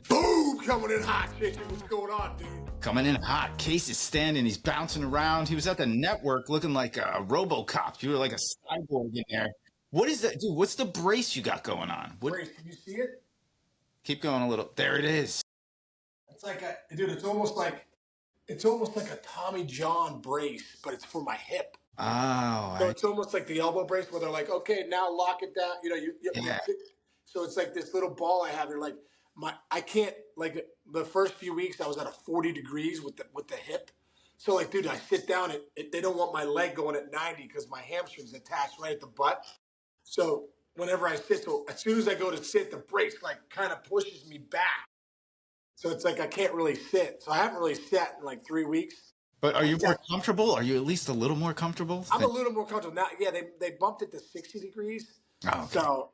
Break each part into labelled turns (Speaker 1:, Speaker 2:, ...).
Speaker 1: Boom! Coming in hot, chicken. What's going on, dude?
Speaker 2: Coming in hot. Case is standing. He's bouncing around. He was at the network looking like a RoboCop. You were like a cyborg in there. What is that, dude? What's the brace you got going on?
Speaker 1: Grace, can you see it?
Speaker 2: Keep going a little. There it is.
Speaker 1: It's like dude. It's almost like a Tommy John brace, but it's for my hip.
Speaker 2: Oh,
Speaker 1: So it's almost like the elbow brace where they're like, okay, now lock it down.
Speaker 2: yeah.
Speaker 1: So it's like this little ball I have. You're like, I can't, like, the first few weeks I was at a 40 degrees with the hip. So like, dude, I sit down, they don't want my leg going at 90 because my hamstring's attached right at the butt. So whenever I sit, so as soon as I go to sit, the brace like kind of pushes me back. So it's like I can't really sit. So I haven't really sat in like 3 weeks.
Speaker 2: But are you more comfortable? Are you at least a little more comfortable?
Speaker 1: I'm a little more comfortable now. Yeah, they bumped it to 60 degrees.
Speaker 2: Oh, okay.
Speaker 1: So,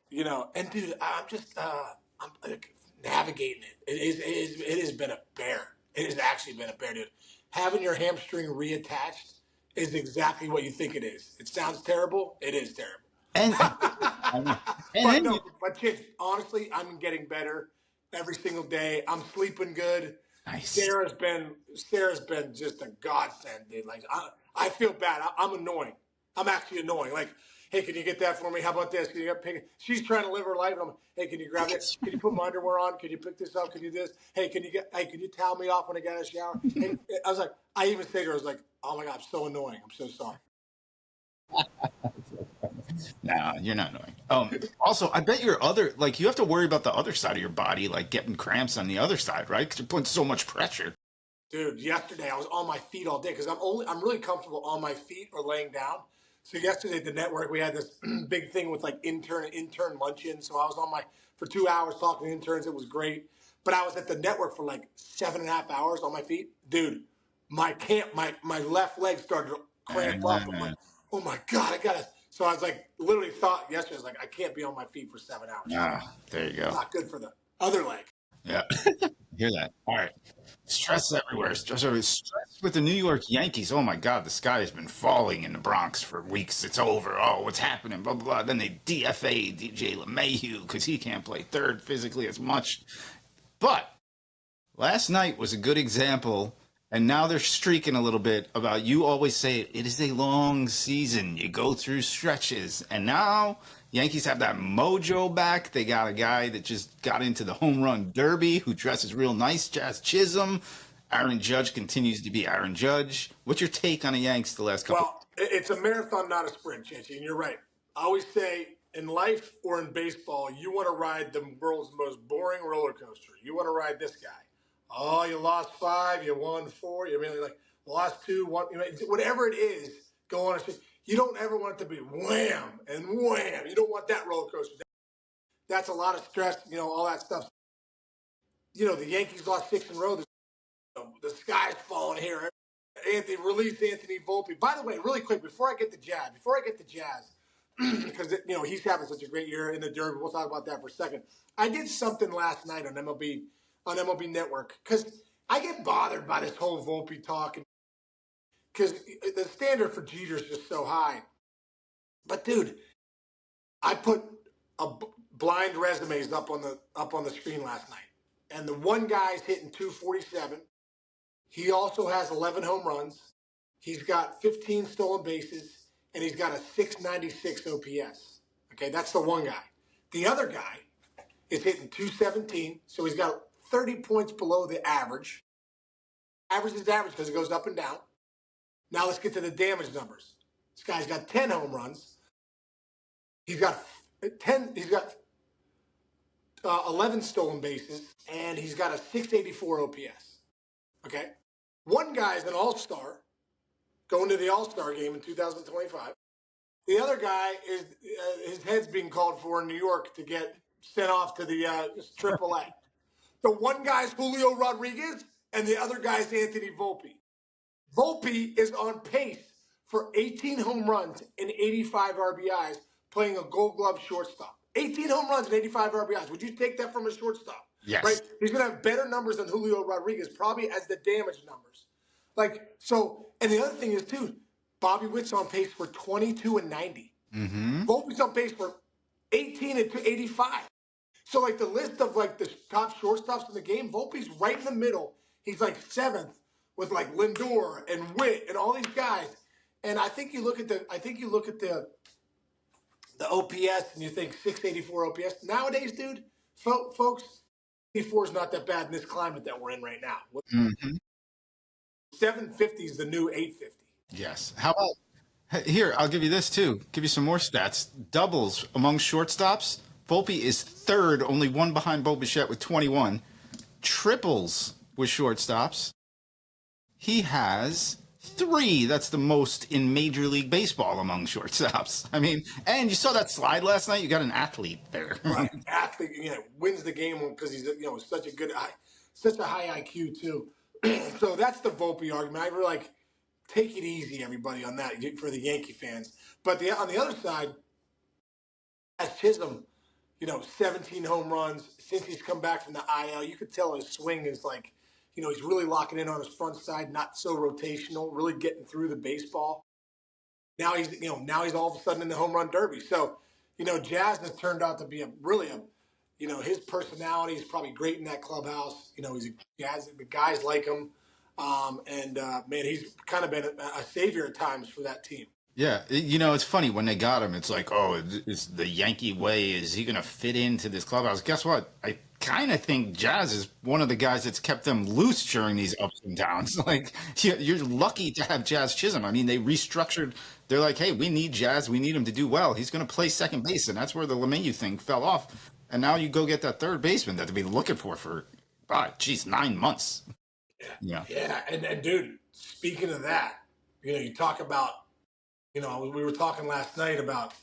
Speaker 1: and dude, I'm just I'm like navigating it. It has been a bear. It has actually been a bear, dude. Having your hamstring reattached is exactly what you think it is. It sounds terrible. It is terrible.
Speaker 2: And,
Speaker 1: but kids, honestly, I'm getting better every single day. I'm sleeping good.
Speaker 2: Nice.
Speaker 1: Sarah's been just a godsend, dude. Like I feel bad. I'm annoying. I'm actually annoying. Like, hey, can you get that for me? How about this? Can you pick it? She's trying to live her life. And I'm, hey, can you grab it? Can you put my underwear on? Can you pick this up? Can you do this? Hey, can you towel me off when I get out of the shower? Hey, I was like, I even say to her, I was like, oh my God, I'm so annoying. I'm so sorry.
Speaker 2: No, you're not annoying. Also, I bet you have to worry about the other side of your body, like getting cramps on the other side, right? Because you're putting so much pressure.
Speaker 1: Dude, yesterday I was on my feet all day because I'm really comfortable on my feet or laying down. So yesterday at the network we had this big thing with like intern luncheon. So I was for 2 hours talking to interns. It was great. But I was at the network for like 7.5 hours on my feet. Dude, my left leg started to cramp up. I'm like, oh my God, I gotta. So I was like, literally thought yesterday, I was like, I can't be on my feet for 7 hours.
Speaker 2: Ah, there you go.
Speaker 1: Not good for the other leg.
Speaker 2: Yeah. Hear that. All right. Stress everywhere. Stress with the New York Yankees. Oh my God, the sky has been falling in the Bronx for weeks. It's over. Oh, what's happening? Blah, blah, blah. Then they DFA DJ LeMahieu because he can't play third physically as much. But last night was a good example. And now they're streaking a little bit about you always say it is a long season. You go through stretches. And now Yankees have that mojo back. They got a guy that just got into the home run derby who dresses real nice, Jazz Chisholm. Aaron Judge continues to be Aaron Judge. What's your take on the Yanks the last couple?
Speaker 1: Well, it's a marathon, not a sprint, Chancey, and you're right. I always say in life or in baseball, you want to ride the world's most boring roller coaster. You want to ride this guy. Oh, you lost 5, you won 4. You really like lost 2, 1. Whatever it is, go on. You don't ever want it to be wham and wham. You don't want that roller coaster. That's a lot of stress. All that stuff. The Yankees lost 6 in a row. The sky's falling here. Release Anthony Volpe. By the way, really quick, before I get the Jazz, because he's having such a great year in the Derby. We'll talk about that for a second. I did something last night on MLB Network because I get bothered by this whole Volpe talk because the standard for Jeter is just so high. But dude, I put blind resumes up on the screen last night, and the one guy's hitting 247. He also has 11 home runs. He's got 15 stolen bases, and he's got a 696 OPS. Okay, that's the one guy. The other guy is hitting 217, so he's got 30 points below the average. Average is average because it goes up and down. Now let's get to the damage numbers. This guy's got 10 home runs. He's got 11 stolen bases, and he's got a 684 OPS. Okay? One guy's an all-star, going to the all-star game in 2025. The other guy is his head's being called for in New York to get sent off to the AAA. The one guy's Julio Rodriguez, and the other guy's Anthony Volpe. Volpe is on pace for 18 home runs and 85 RBIs, playing a Gold Glove shortstop. 18 home runs and 85 RBIs. Would you take that from a shortstop?
Speaker 2: Yes.
Speaker 1: Right? He's going to have better numbers than Julio Rodriguez, probably as the damage numbers. And the other thing is, too, Bobby Witt's on pace for 22 and 90.
Speaker 2: Mm-hmm.
Speaker 1: Volpe's on pace for 18 and 85. So like the list of like the top shortstops in the game, Volpe's right in the middle. He's like seventh with like Lindor and Witt and all these guys. And I think you look at the OPS and you think 684 OPS. Nowadays, dude, folks, 84 is not that bad in this climate that we're in right now.
Speaker 2: Mm-hmm.
Speaker 1: 750 is the new 850.
Speaker 2: Yes. How about here? I'll give you this too. Give you some more stats. Doubles among shortstops. Volpe is third, only one behind Bo Bichette with 21. Triples with shortstops. He has 3. That's the most in Major League Baseball among shortstops. I mean, and you saw that slide last night. You got an athlete there.
Speaker 1: Right, athlete, wins the game because he's such a high IQ too. So that's the Volpe argument. I really like take it easy, everybody, on that for the Yankee fans. But on the other side, as Chisholm, 17 home runs since he's come back from the IL. You could tell his swing is like, he's really locking in on his front side, not so rotational, really getting through the baseball. Now he's all of a sudden in the home run derby. So, Jazz has turned out to be his personality is probably great in that clubhouse. The guys like him. Man, he's kind of been a savior at times for that team.
Speaker 2: Yeah, it's funny when they got him. It's like, oh, it's the Yankee way. Is he going to fit into this clubhouse? Guess what? I kind of think Jazz is one of the guys that's kept them loose during these ups and downs. Like, you're lucky to have Jazz Chisholm. I mean, they restructured. They're like, hey, we need Jazz. We need him to do well. He's going to play second base, and that's where the LeMahieu thing fell off. And now you go get that third baseman that they've been looking for 9 months.
Speaker 1: Yeah. And dude, speaking of that, you talk about. We were talking last night about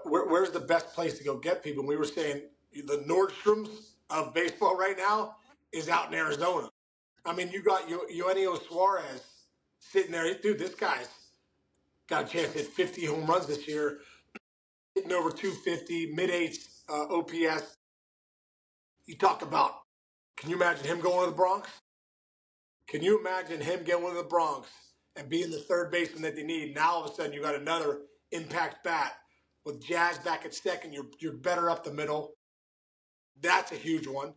Speaker 1: where's the best place to go get people. And we were saying the Nordstroms of baseball right now is out in Arizona. I mean, you got Eugenio Suarez sitting there. Dude, this guy's got a chance to hit 50 home runs this year, hitting over 250, mid-eights OPS. You talk about, can you imagine him going to the Bronx? Can you imagine him going to the Bronx and being the third baseman that they need? Now all of a sudden you got another impact bat with Jazz back at second. You're better up the middle. That's a huge one.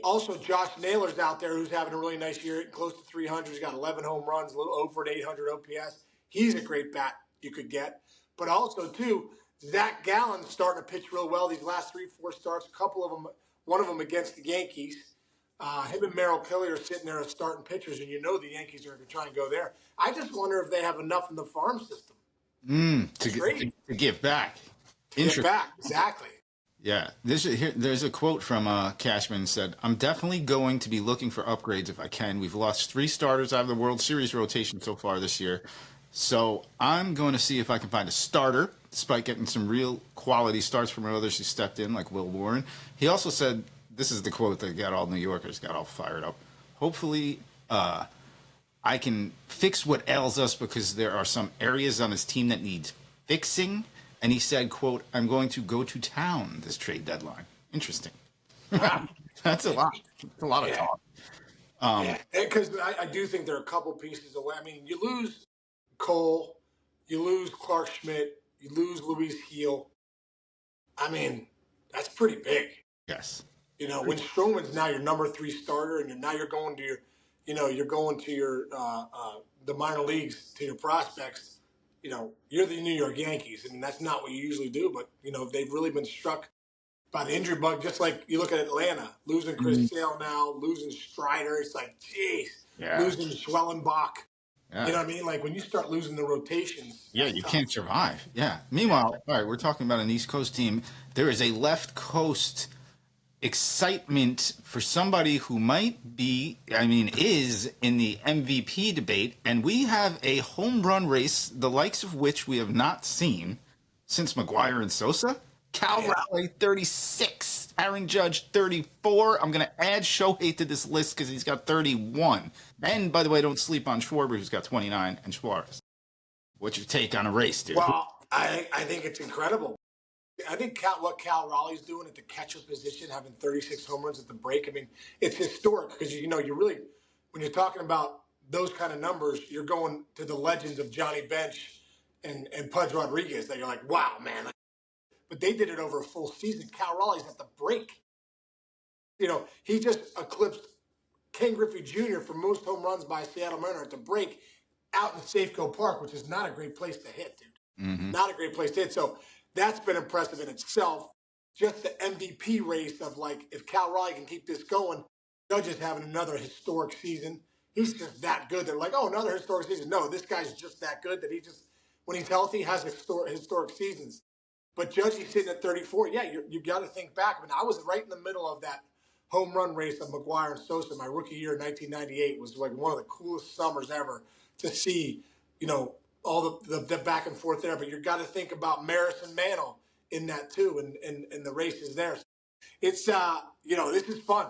Speaker 1: Also, Josh Naylor's out there who's having a really nice year, close to 300. He's got 11 home runs, a little over an 800 OPS. He's a great bat you could get. But also, too, Zach Gallen's starting to pitch real well these last 3-4 starts. A couple of them, one of them against the Yankees. Him and Merrill Kelly are sitting there as starting pitchers, and the Yankees are going to try and go there. I just wonder if they have enough in the farm system
Speaker 2: to give back.
Speaker 1: Give back, exactly.
Speaker 2: Yeah, there's a quote from Cashman said, "I'm definitely going to be looking for upgrades if I can. We've lost 3 starters out of the World Series rotation so far this year, so I'm going to see if I can find a starter, despite getting some real quality starts from others who stepped in, like Will Warren." He also said, this is the quote that got all New Yorkers got all fired up. "Hopefully, I can fix what ails us because there are some areas on his team that need fixing." And he said, quote, "I'm going to go to town this trade deadline." Interesting. That's a lot. That's a lot of talk.
Speaker 1: Because I do think there are a couple pieces away. I mean, you lose Cole, you lose Clark Schmidt, you lose Luis Heel. I mean, that's pretty big.
Speaker 2: Yes.
Speaker 1: When Stroman's now your number 3 starter, and you're going to your the minor leagues to your prospects. You're the New York Yankees, and that's not what you usually do. But they've really been struck by the injury bug, just like you look at Atlanta, losing Chris Sale now, losing Strider. It's like, geez, losing Schwellenbach. Yeah. You know what I mean? Like when you start losing the rotations.
Speaker 2: Yeah, you can't survive. Yeah. Meanwhile, all right, we're talking about an East Coast team. There is a left coast excitement for somebody who is in the MVP debate, and we have a home run race, the likes of which we have not seen since McGuire and Sosa. Cal Raleigh, 36. Aaron Judge, 34. I'm going to add Shohei to this list because he's got 31. And, by the way, don't sleep on Schwarber, who's got 29, and Suarez. What's your take on a race, dude?
Speaker 1: Well, I think it's incredible. I think what Cal Raleigh's doing at the catcher position, having 36 home runs at the break, I mean, it's historic because, you're really, when you're talking about those kind of numbers, you're going to the legends of Johnny Bench and Pudge Rodriguez that you're like, wow, man. But but they did it over a full season. Cal Raleigh's at the break. He just eclipsed Ken Griffey Jr. for most home runs by a Seattle Mariner at the break out in Safeco Park, which is not a great place to hit, dude.
Speaker 2: Mm-hmm.
Speaker 1: Not a great place to hit. So that's been impressive in itself. Just the MVP race of, like, if Cal Raleigh can keep this going, Judge is having another historic season. He's just that good. They're like, oh, another historic season. No, this guy's just that good that he just, when he's healthy, has historic seasons. But Judge, he's sitting at 34. Yeah, you got to think back. I mean, I was right in the middle of that home run race of McGuire and Sosa. My rookie year in 1998 was like one of the coolest summers ever to see, all the back and forth there. But you got to think about Maris and Mantle in that too, and the race is there. It's this is fun.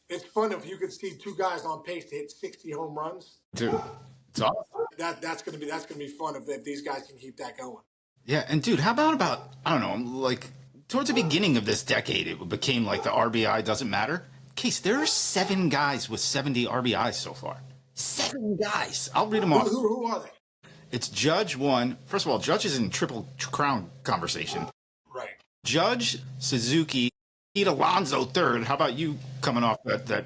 Speaker 1: It's fun if you could see two guys on pace to hit 60 home runs.
Speaker 2: Dude, it's awesome.
Speaker 1: That's gonna be fun if these guys can keep that going.
Speaker 2: Yeah, and dude, how about I don't know, like towards the beginning of this decade, it became like the RBI doesn't matter. Case, there are 7 guys with 70 RBIs so far. 7 guys. I'll read them off.
Speaker 1: Who are they?
Speaker 2: It's Judge 1. First of all, Judge is in Triple Crown conversation.
Speaker 1: Right.
Speaker 2: Judge, Suzuki, Pete Alonso 3rd. How about you coming off that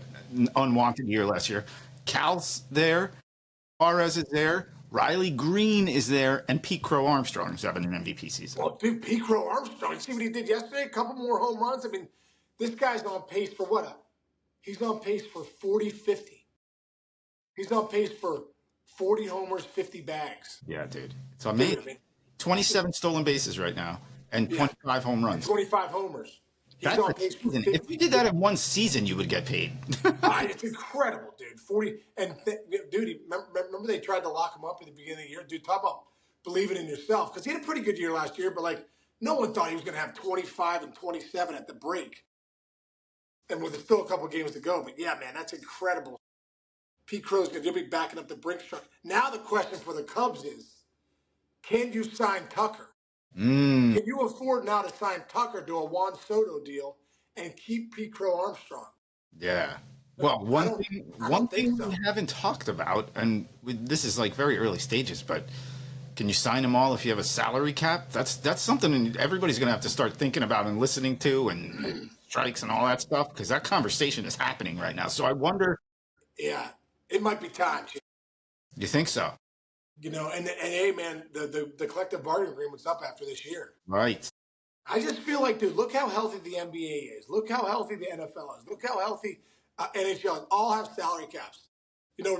Speaker 2: unwanted year last year? Cal's there. Suarez is there. Riley Green is there. And Pete Crow Armstrong is having an MVP season.
Speaker 1: Well, dude, Pete Crow Armstrong. See what he did yesterday? A couple more home runs. I mean, this guy's on pace for what? He's on pace for 40-50. He's on pace for 40 homers, 50 bags.
Speaker 2: Yeah, dude. It's amazing. I mean, 27 stolen bases right now and 25 home runs.
Speaker 1: 25 homers. He's on pace for 50.
Speaker 2: If you did that in one season, you would get paid.
Speaker 1: It's incredible, dude. 40 and dude, remember they tried to lock him up at the beginning of the year? Dude, talk about believing in yourself, because he had a pretty good year last year, but like no one thought he was going to have 25 and 27 at the break. And with still a couple of games to go, but yeah, man, that's incredible. Pete Crow's going to be backing up the Brinks truck. Now the question for the Cubs is, can you sign Tucker? Can you afford now to sign Tucker to a Juan Soto deal and keep Pete Crow Armstrong?
Speaker 2: Yeah. Well, one thing we haven't talked about, and this is like very early stages, but can you sign them all if you have a salary cap? That's something everybody's going to have to start thinking about and listening to, and strikes and all that stuff, because that conversation is happening right now. So I wonder.
Speaker 1: Yeah, it might be time.
Speaker 2: You think so?
Speaker 1: And hey, man, the collective bargaining agreement's up after this year.
Speaker 2: Right.
Speaker 1: I just feel like, dude, look how healthy the NBA is. Look how healthy the NFL is. Look how healthy NHL is. All have salary caps.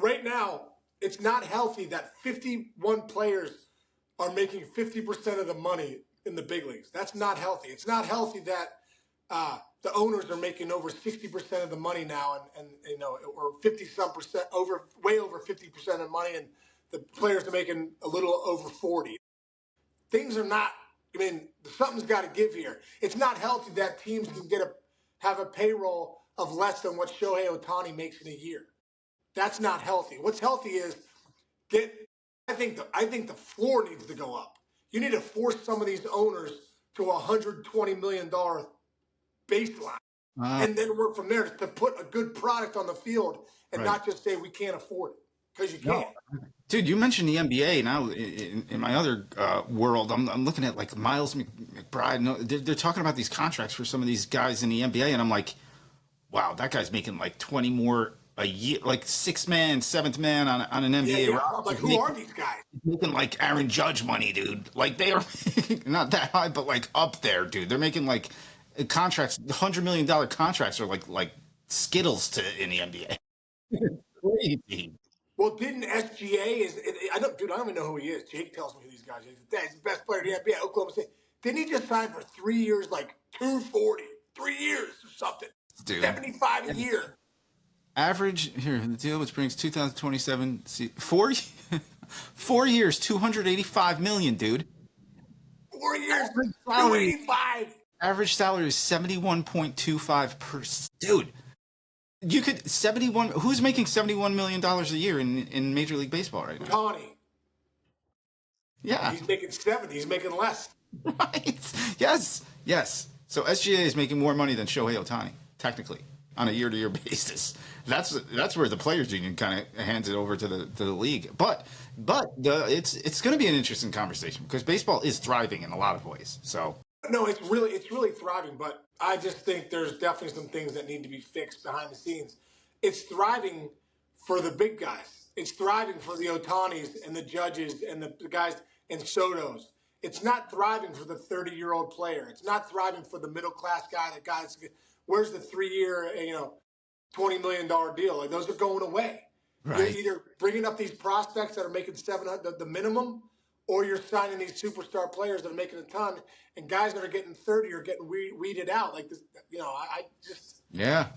Speaker 1: Right now, it's not healthy that 51 players are making 50% of the money in the big leagues. That's not healthy. It's not healthy that the owners are making over 60% of the money now, and or 50-some%, way over 50% of the money, and the players are making a little over 40. Things are not. I mean, something's got to give here. It's not healthy that teams can have a payroll of less than what Shohei Ohtani makes in a year. That's not healthy. What's healthy is I think the floor needs to go up. You need to force some of these owners to a $120 million baseline, and then work from there to put a good product on the field, and not just say we can't afford it, because you can't.
Speaker 2: No. Dude, you mentioned the NBA. Now, in my other world, I'm looking at like Miles McBride. They're talking about these contracts for some of these guys in the NBA, and I'm like, wow, that guy's making like 20 more a year, like 6th man, 7th man on an NBA.
Speaker 1: Yeah. I'm like, who are these guys?
Speaker 2: Making like Aaron Judge money, dude. Like they are not that high, but like up there, dude. They're making like contracts, $100 million contracts are like Skittles in the NBA. Crazy.
Speaker 1: Well, didn't SGA I don't even know who he is. Jake tells me who these guys are. He's the best player in the NBA, Oklahoma State. Didn't he just sign for 3 years, like $240? 3 years or something. Dude. $75 a year. Average
Speaker 2: here the deal, which brings 2027. See, 4 years, $285 million, dude.
Speaker 1: 4 years, $285.
Speaker 2: Average salary is 71.25 per. Dude. You could 71. Who's making $71 million a year in Major League Baseball right now?
Speaker 1: Tony.
Speaker 2: Yeah.
Speaker 1: He's making 70. He's making less.
Speaker 2: Right. Yes. So SGA is making more money than Shohei Ohtani, technically, on a year-to-year basis. That's where the players' union kind of hands it over to the league. But it's going to be an interesting conversation because baseball is thriving in a lot of ways. So.
Speaker 1: No, it's really thriving, but I just think there's definitely some things that need to be fixed behind the scenes. It's thriving for the big guys. It's thriving for the Otanis and the Judges and the guys and Sotos. It's not thriving for the 30-year-old player. It's not thriving for the middle class guy. That guys, where's the 3-year, $20 million deal? Like those are going away. You're
Speaker 2: Right.
Speaker 1: either bringing up these prospects that are making 700 the minimum, or you're signing these superstar players that are making a ton, and guys that are getting 30 are getting weeded out. Like this, I just
Speaker 2: Yeah.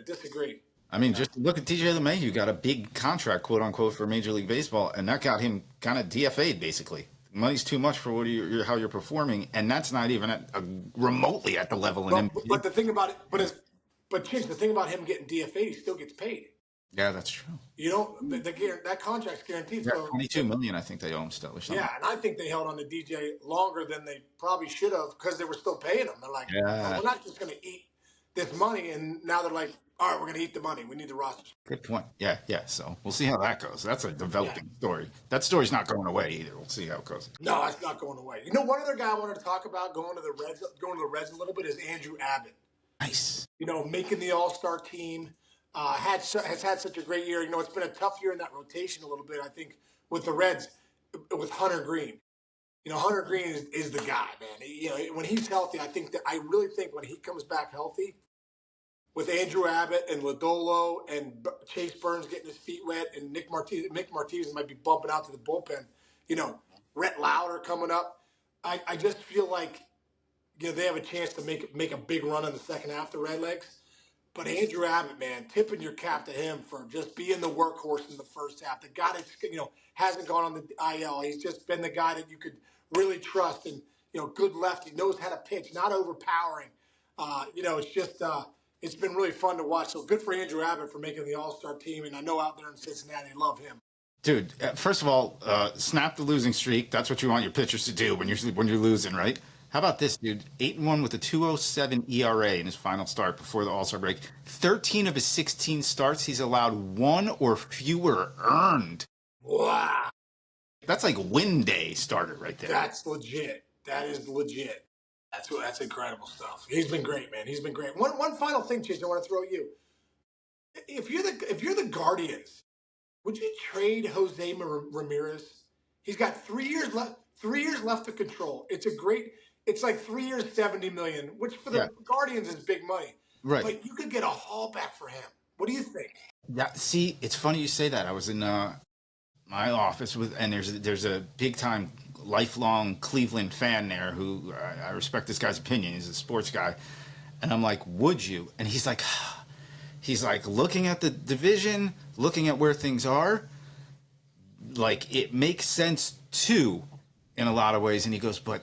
Speaker 1: disagree.
Speaker 2: I mean, just look at TJ LeMahieu got a big contract, quote unquote, for Major League Baseball, and that got him kind of DFA'd basically. Money's too much for how you're performing, and that's not even remotely at the level in
Speaker 1: But,
Speaker 2: NBA.
Speaker 1: but the thing about it, but Chinch, the thing about him getting DFA, he still gets paid.
Speaker 2: Yeah, that's true.
Speaker 1: That contract's guaranteed.
Speaker 2: Yeah,
Speaker 1: So
Speaker 2: 22 million, I think they owe him still or something.
Speaker 1: yeah, and I think they held on to DJ longer than they probably should have because they were still paying him. They're like,
Speaker 2: Yeah.
Speaker 1: oh, we're not just going to eat this money, and now they're like, all right, we're going to eat the money. We need the roster.
Speaker 2: Good point. Yeah. So we'll see how that goes. That's a developing story. That story's not going away either. We'll see how it goes.
Speaker 1: No, it's not going away. One other guy I wanted to talk about going to the Reds a little bit is Andrew Abbott.
Speaker 2: Nice.
Speaker 1: Making the All-Star team. Has had such a great year. It's been a tough year in that rotation a little bit, I think, with the Reds, with Hunter Green. Hunter Green is the guy, man. When he's healthy, I really think when he comes back healthy, with Andrew Abbott and Lodolo and Chase Burns getting his feet wet and Nick Martinez might be bumping out to the bullpen. Rhett Lauder coming up. I just feel like they have a chance to make a big run in the second half, the Redlegs. But Andrew Abbott, man, tipping your cap to him for just being the workhorse in the first half. The guy that hasn't gone on the IL. He's just been the guy that you could really trust, and good lefty, knows how to pitch, not overpowering. It's just it's been really fun to watch. So good for Andrew Abbott for making the All-Star team, and I know out there in Cincinnati, love him.
Speaker 2: Dude, first of all, snap the losing streak. That's what you want your pitchers to do when you're losing, right? How about this, dude? 8-1 with a 2.07 ERA in his final start before the All-Star break. 13 of his 16 starts, he's allowed one or fewer earned.
Speaker 1: Wow.
Speaker 2: That's like win day starter right there.
Speaker 1: That's legit. That is legit. That's incredible stuff. He's been great, man. He's been great. One final thing, Chase, I want to throw at you. If you're the Guardians, would you trade Jose Ramirez? He's got 3 years left. 3 years left to control. It's like 3 years, $70 million, which for the Guardians is big money.
Speaker 2: Right.
Speaker 1: But you could get a haul back for him. What do you think?
Speaker 2: Yeah. See, it's funny you say that. I was in my office and there's a big time lifelong Cleveland fan there who I respect this guy's opinion. He's a sports guy, and I'm like, would you? And he's like looking at the division, looking at where things are. Like it makes sense too, in a lot of ways. And he goes, but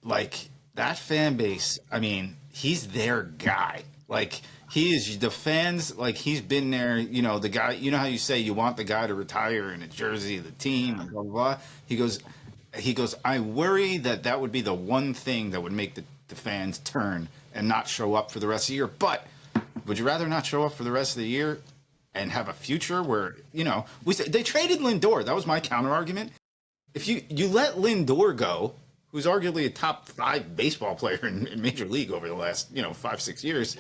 Speaker 2: like that fan base, I mean, he's their guy. Like he is the fans, like he's been there, the guy, how you say you want the guy to retire in a jersey of the team and blah, blah, blah. He goes, I worry that would be the one thing that would make the fans turn and not show up for the rest of the year. But would you rather not show up for the rest of the year and have a future where, they traded Lindor. That was my counter argument. If you let Lindor go, who's arguably a top 5 baseball player in Major League over the last, 5-6 years,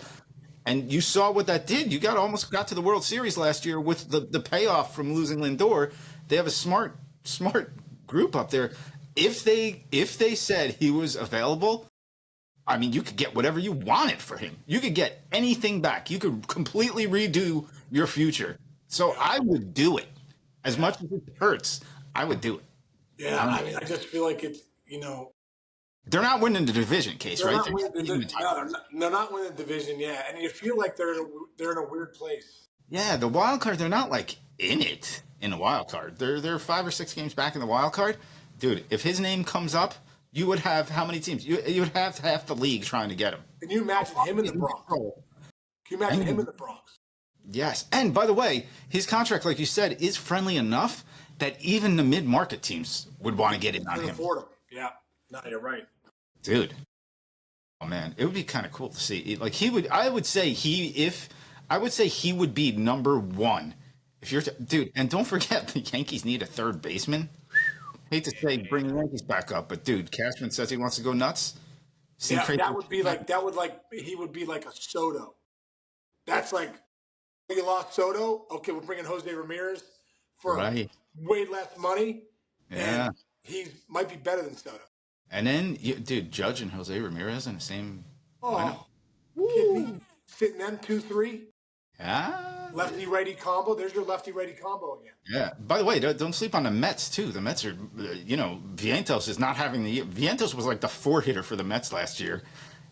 Speaker 2: and you saw what that did. You almost got to the World Series last year with the payoff from losing Lindor. They have a smart group up there. If they said he was available, I mean, you could get whatever you wanted for him. You could get anything back. You could completely redo your future. So I would do it. As much as it hurts, I would do it.
Speaker 1: Yeah, I just feel like it's,
Speaker 2: they're not winning the division, Case, right?
Speaker 1: They're not winning the division, yeah. And you feel like they're in a weird place.
Speaker 2: Yeah, the wild card, they're not like in it in the wild card. They're 5 or 6 games back in the wild card. Dude, if his name comes up, you would have how many teams? You would have half the league trying to get him.
Speaker 1: Can you imagine him in the Bronx? Can you imagine him in the Bronx?
Speaker 2: Yes. And by the way, his contract, like you said, is friendly enough that even the mid-market teams would want to get in on him.
Speaker 1: Afford him. Yeah. No, you're right.
Speaker 2: Dude. Oh man, it would be kind of cool to see. Like I would say he would be number 1. If you're dude, and don't forget the Yankees need a third baseman. Hate to say bring the Yankees back up, but dude, Cashman says he wants to go nuts. Seen
Speaker 1: Yeah,
Speaker 2: crazy.
Speaker 1: he would be like a Soto. That's like you lost Soto. Okay, we're bringing Jose Ramirez for
Speaker 2: Right.
Speaker 1: way less money,
Speaker 2: Yeah.
Speaker 1: and he might be better than Soto.
Speaker 2: And then, dude, Judge and Jose Ramirez in the same lineup.
Speaker 1: Oh, kidding me? Sitting them 2-3,
Speaker 2: Yeah.
Speaker 1: lefty righty combo. There's your lefty righty combo again.
Speaker 2: Yeah. By the way, don't sleep on the Mets too. The Mets are, Vientos is not having the. Vientos was like the 4-hitter for the Mets last year,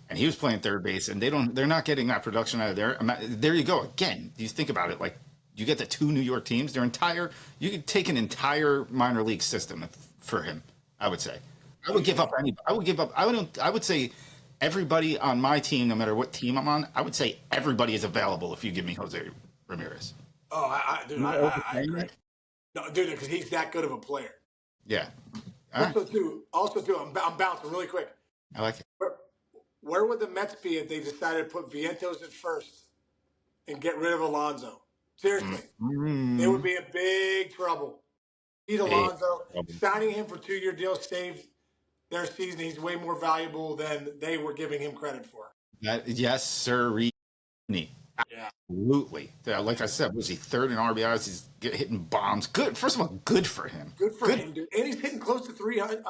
Speaker 2: and he was playing third base, and they're not getting that production out of there. There you go again. You think about it, like you get the two New York teams. You could take an entire minor league system for him. I would say. I would give up any. I would give up. I would say everybody on my team, no matter what team I'm on, I would say everybody is available if you give me Jose Ramirez.
Speaker 1: Oh, I agree. No, dude, because he's that good of a player.
Speaker 2: Yeah.
Speaker 1: Also, too, I'm bouncing really quick.
Speaker 2: I like it.
Speaker 1: Where would the Mets be if they decided to put Vientos at first and get rid of Alonso? Seriously, they would be in big trouble. Pete Alonso, signing him for 2-year deal saved their season. He's way more valuable than they were giving him credit for.
Speaker 2: Yes, sir.
Speaker 1: Yeah.
Speaker 2: Absolutely. Like I said, was he third in RBIs? He's hitting bombs. Good. First of all, good for him.
Speaker 1: Good for him, dude. And he's hitting close to 300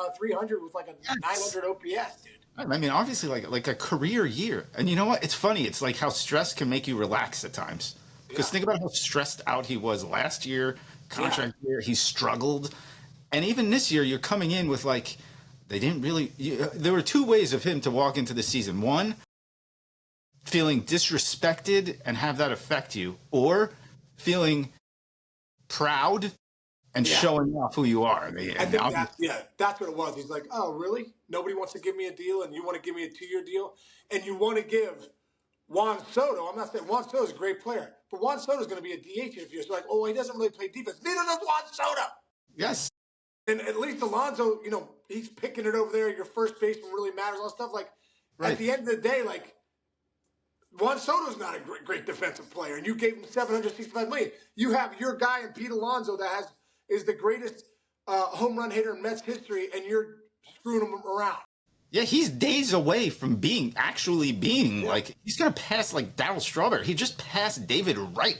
Speaker 1: with like a 900 OPS, dude.
Speaker 2: I mean, obviously, like a career year. And you know what? It's funny. It's like how stress can make you relax at times. Because think about how stressed out he was last year, contract year. He struggled. And even this year, you're coming in with like, they didn't really. There were two ways of him to walk into the season. One, feeling disrespected and have that affect you, or feeling proud and showing off who you are.
Speaker 1: I think that's what it was. He's like, oh, really? Nobody wants to give me a deal, and you want to give me a 2-year deal, and you want to give Juan Soto. I'm not saying Juan Soto is a great player, but Juan Soto is going to be a DH in a few years. So like, oh, he doesn't really play defense. Neither does Juan Soto.
Speaker 2: Yes.
Speaker 1: And at least Alonso, he's picking it over there. Your first baseman really matters. All stuff like. Right. At the end of the day, like. Juan Soto's not a great defensive player, and you gave him $765 million. You have your guy in Pete Alonso that is the greatest home run hitter in Mets history, and you're screwing him around.
Speaker 2: Yeah, he's days away from being like he's gonna pass like Darryl Strawberry. He just passed David Wright.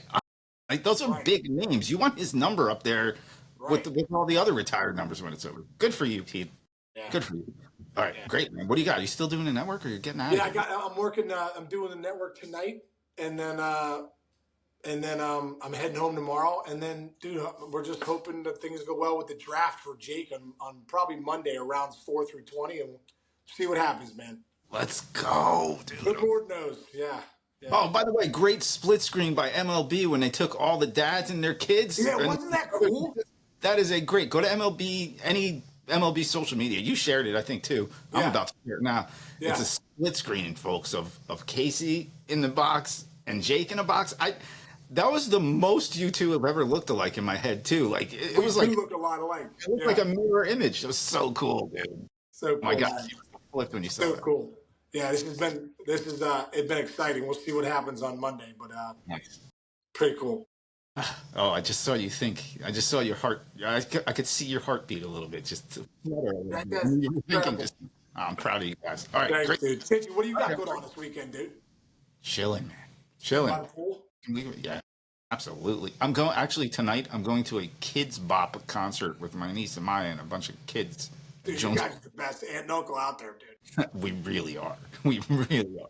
Speaker 2: Like those are big names. You want his number up there with all the other retired numbers when it's over. Good for you, Pete. Yeah. Good for you. All right, great, man. What do you got? Are you still doing the network, or you're getting out?
Speaker 1: Yeah, I'm working. I'm doing the network tonight, and then I'm heading home tomorrow. And then, dude, we're just hoping that things go well with the draft for Jake on probably Monday, or rounds 4 through 20, and we'll see what happens, man.
Speaker 2: Let's go, dude.
Speaker 1: Good Lord knows, yeah.
Speaker 2: Oh, by the way, great split screen by MLB when they took all the dads and their kids.
Speaker 1: Yeah, wasn't that cool?
Speaker 2: That is a great. Go to MLB, any MLB social media. You shared it, I think, too. I'm about to share it now. Yeah. It's a split screen, folks, of Casey in the box and Jake in the box. That was the most you two have ever looked alike in my head, too. Like it was like
Speaker 1: looked a lot alike.
Speaker 2: It looked like a mirror image. It was so cool, dude.
Speaker 1: So cool.
Speaker 2: Oh my God, you flipped when you saw it.
Speaker 1: So cool. Yeah, it's been exciting. We'll see what happens on Monday, but
Speaker 2: nice.
Speaker 1: Pretty cool.
Speaker 2: Oh, I just saw you think. I just saw your heart. I could see your heartbeat a little bit. Just I'm proud of you guys. All right,
Speaker 1: thanks,
Speaker 2: great.
Speaker 1: Dude. What do you got going on this weekend, dude?
Speaker 2: Chilling, man. Chilling.
Speaker 1: Cool?
Speaker 2: Yeah, absolutely. I'm going. Actually, tonight I'm going to a Kids Bop concert with my niece and Maya and a bunch of kids.
Speaker 1: Dude, you guys are the best aunt and uncle out there, dude.
Speaker 2: We really are. We really are.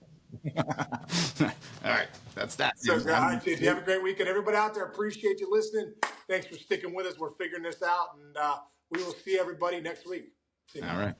Speaker 2: All right, that's that.
Speaker 1: So, all right, dude, you have a great weekend. Everybody out there, appreciate you listening. Thanks for sticking with us. We're figuring this out, and we will see everybody next week.
Speaker 2: All right.